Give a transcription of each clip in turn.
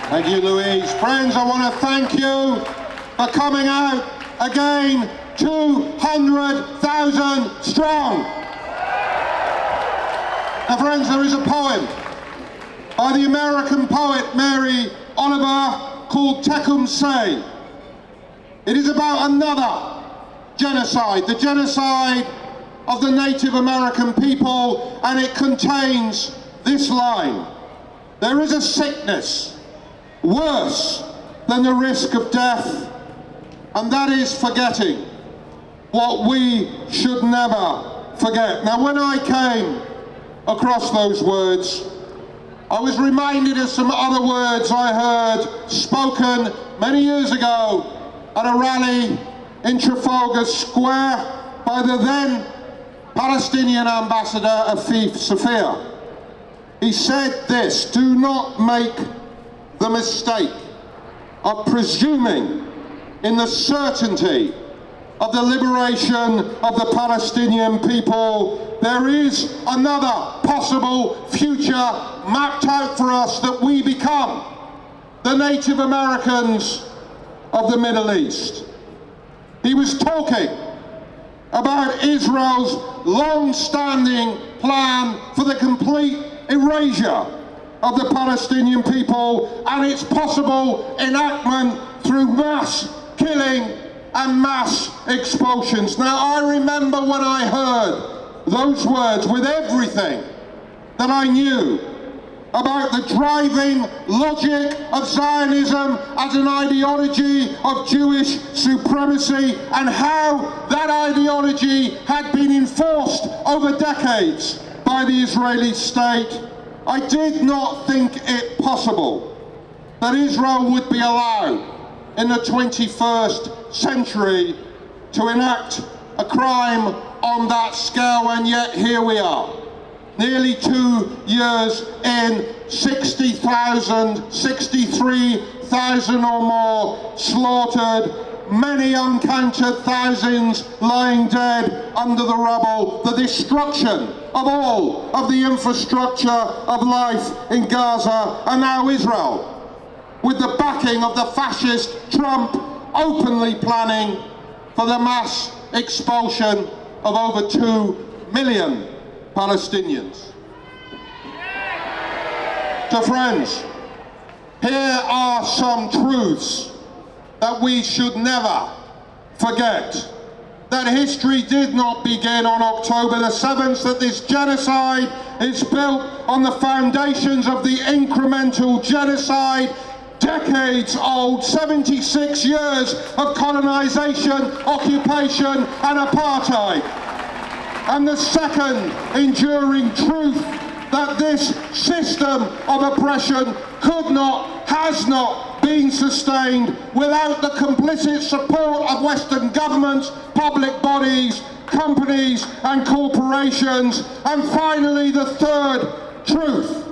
Thank you, Louise. Friends, I want to thank you for coming out again, 200,000 strong. Now, friends, there is a poem by the American poet Mary Oliver called Tecumseh. It is about another genocide, the genocide of the Native American people, and it contains this line: there is a sickness worse than the risk of death, and that is forgetting what we should never forget. Now, when I came across those words, I was reminded of some other words I heard spoken many years ago at a rally in Trafalgar Square by the then Palestinian ambassador Afif Safir. He said this: do not make the mistake of presuming in the certainty of the liberation of the Palestinian people. There is another possible future mapped out for us, that we become the Native Americans of the Middle East. He was talking about Israel's long-standing plan for the complete erasure of the Palestinian people and its possible enactment through mass killing and mass expulsions. Now, I remember when I heard those words with everything that I knew about the driving logic of Zionism as an ideology of Jewish supremacy, and how that ideology had been enforced over decades by the Israeli state. I did not think it possible that Israel would be allowed in the 21st century to enact a crime on that scale, and yet here we are. Nearly 2 years in, 60,000, 63,000 or more slaughtered, many uncounted thousands lying dead under the rubble, the destruction of all of the infrastructure of life in Gaza, and now Israel, with the backing of the fascist Trump, openly planning for the mass expulsion of over 2 million Palestinians. So friends, here are some truths that we should never forget. That history did not begin on October the 7th, that this genocide is built on the foundations of the incremental genocide, decades old, 76 years of colonization, occupation and apartheid. And the second enduring truth, that this system of oppression could not, has not been sustained without the complicit support of Western governments, public bodies, companies and corporations. And finally, the third truth,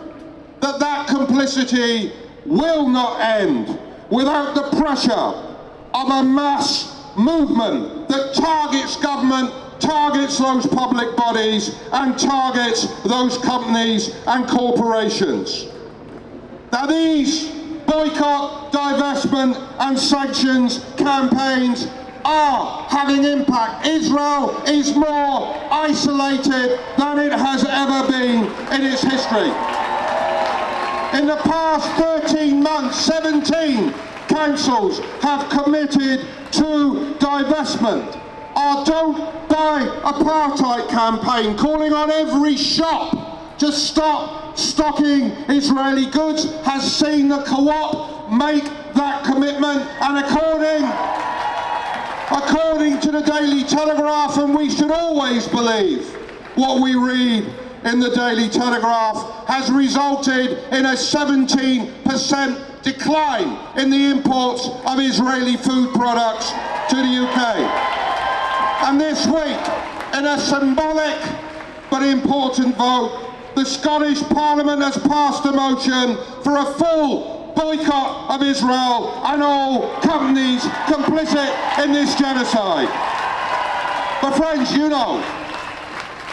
that that complicity will not end without the pressure of a mass movement that targets government, targets those public bodies and targets those companies and corporations. Now, these boycott, divestment and sanctions campaigns are having impact. Israel is more isolated than it has ever been in its history. In the past 13 months, 17 councils have committed to divestment. Our Don't Buy Apartheid campaign, calling on every shop to stop stocking Israeli goods, has seen the Co-op make that commitment, and according to the Daily Telegraph, and we should always believe what we read in the Daily Telegraph, has resulted in a 17% decline in the imports of Israeli food products to the UK. And this week, in a symbolic but important vote, the Scottish Parliament has passed a motion for a full boycott of Israel and all companies complicit in this genocide. But friends, you know,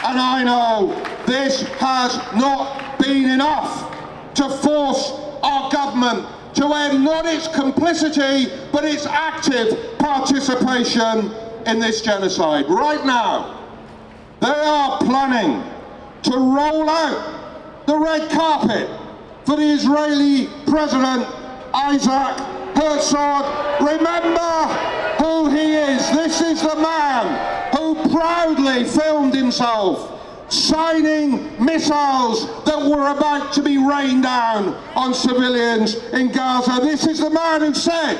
and I know, this has not been enough to force our government to end not its complicity, but its active participation in this genocide. Right now, they are planning to roll out the red carpet for the Israeli President Isaac Herzog. Remember who he is. This is the man who proudly filmed himself signing missiles that were about to be rained down on civilians in Gaza. This is the man who said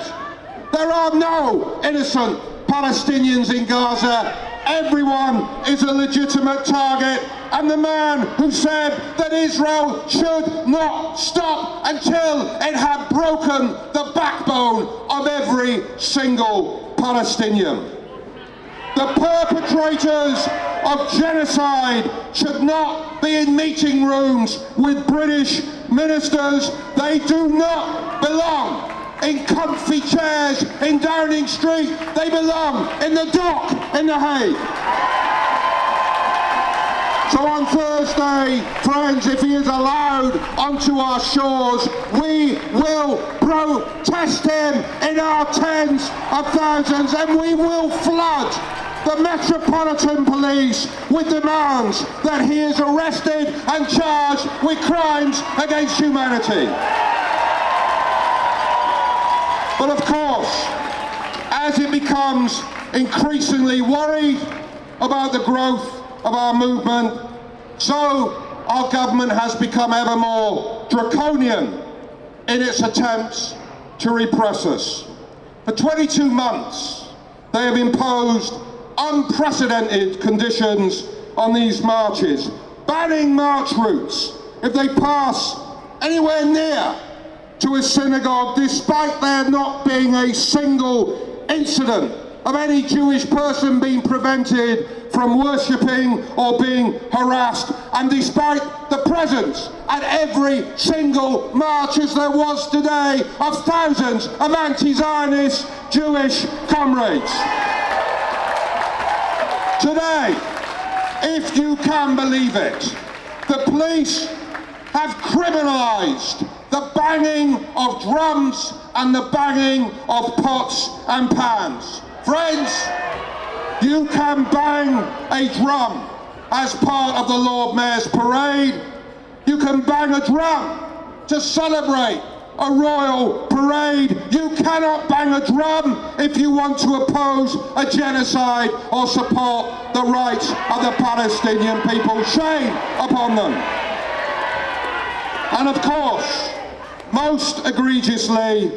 there are no innocent Palestinians in Gaza. Everyone is a legitimate target. And the man who said that Israel should not stop until it had broken the backbone of every single Palestinian. The perpetrators of genocide should not be in meeting rooms with British ministers. They do not belong in comfy chairs in Downing Street. They belong in the dock in The Hague. So on Thursday, friends, if he is allowed onto our shores, we will protest him in our tens of thousands, and we will flood the Metropolitan Police with demands that he is arrested and charged with crimes against humanity. But of course, as it becomes increasingly worried about the growth of our movement, so our government has become ever more draconian in its attempts to repress us. For 22 months, they have imposed unprecedented conditions on these marches, banning march routes if they pass anywhere near to a synagogue, despite there not being a single incident of any Jewish person being prevented from worshipping or being harassed, and despite the presence at every single march, as there was today, of thousands of anti-Zionist Jewish comrades. Today, if you can believe it, the police have criminalised the banging of drums and the banging of pots and pans. Friends, you can bang a drum as part of the Lord Mayor's parade. You can bang a drum to celebrate a royal parade. You cannot bang a drum if you want to oppose a genocide or support the rights of the Palestinian people. Shame upon them. And of course, most egregiously,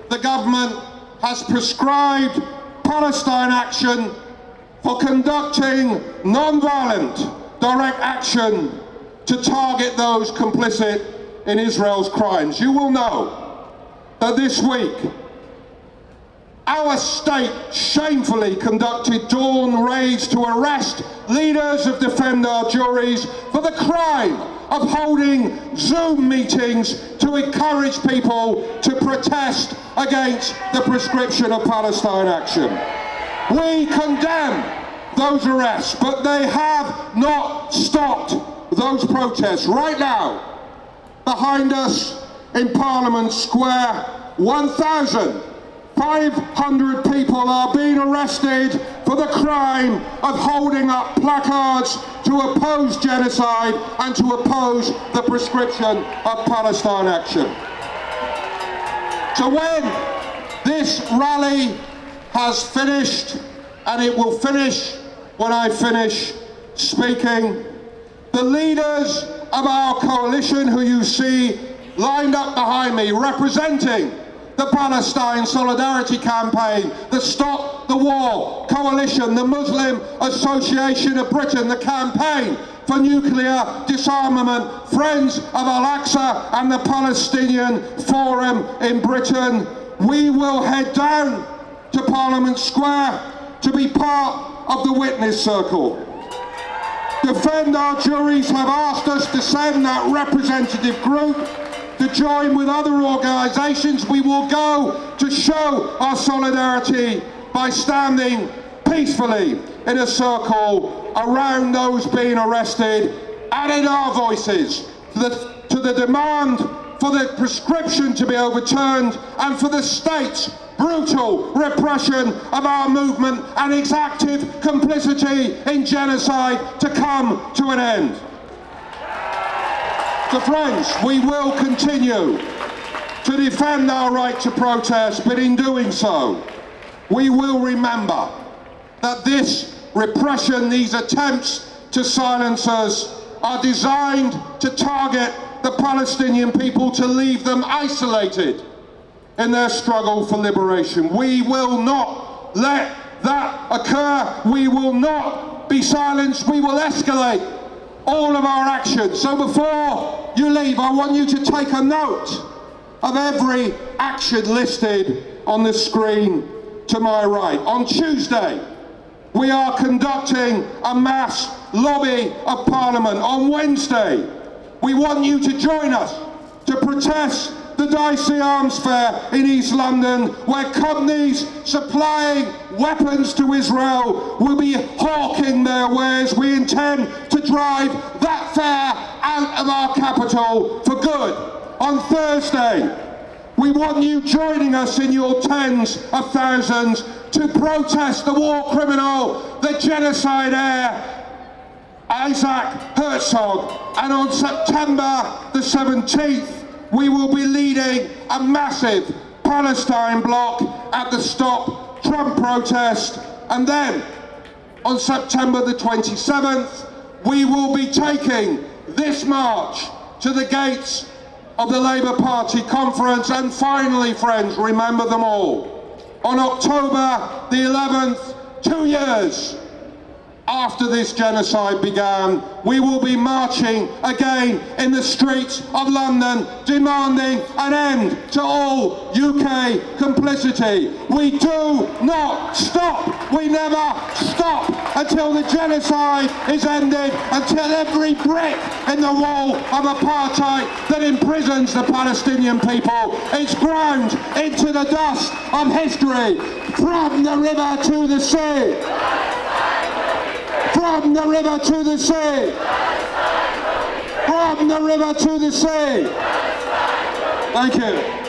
the government has prescribed Palestine action for conducting non-violent direct action to target those complicit in Israel's crimes. You will know that this week our state shamefully conducted dawn raids to arrest leaders of Defend Our Juries for the crime of holding Zoom meetings to encourage people to protest against the prescription of Palestine action. We condemn those arrests, but they have not stopped those protests. Right now, behind us in Parliament Square, 1,500 people are being arrested for the crime of holding up placards to oppose genocide and to oppose the prescription of Palestine action. So when this rally has finished, and it will finish when I finish speaking, the leaders of our coalition, who you see lined up behind me, representing the Palestine Solidarity Campaign, the Stop the War Coalition, the Muslim Association of Britain, the Campaign for Nuclear Disarmament, Friends of Al-Aqsa, and the Palestinian Forum in Britain, we will head down to Parliament Square to be part of the witness circle. Defend Our Juries have asked us to send that representative group to join with other organisations. We will go to show our solidarity by standing peacefully in a circle around those being arrested, adding our voices to the demand for the prescription to be overturned, and for the state's brutal repression of our movement and its active complicity in genocide to come to an end. So friends, we will continue to defend our right to protest, but in doing so, we will remember that this repression, these attempts to silence us, are designed to target the Palestinian people, to leave them isolated in their struggle for liberation. We will not let that occur. We will not be silenced. We will escalate all of our actions. So before you leave, I want you to take a note of every action listed on the screen to my right. On Tuesday, we are conducting a mass lobby of Parliament. On Wednesday, we want you to join us to protest the Dicey Arms Fair in East London, where companies supplying weapons to Israel will be hawking their wares. We intend to drive that fair out of our capital for good. On Thursday, we want you joining us in your tens of thousands to protest the war criminal, the genocide heir, Isaac Herzog. And on September the 17th, we will be leading a massive Palestine block at the Stop Trump protest. And then on September the 27th, we will be taking this march to the gates of the Labour Party conference. And finally, friends, remember them all. On October the 11th, 2 years after this genocide began, we will be marching again in the streets of London, demanding an end to all UK complicity. We do not stop. We never stop until the genocide is ended, until every brick in the wall of apartheid that imprisons the Palestinian people is ground into the dust of history. From the river to the sea. From the river to the sea. From the river to the sea. Thank you.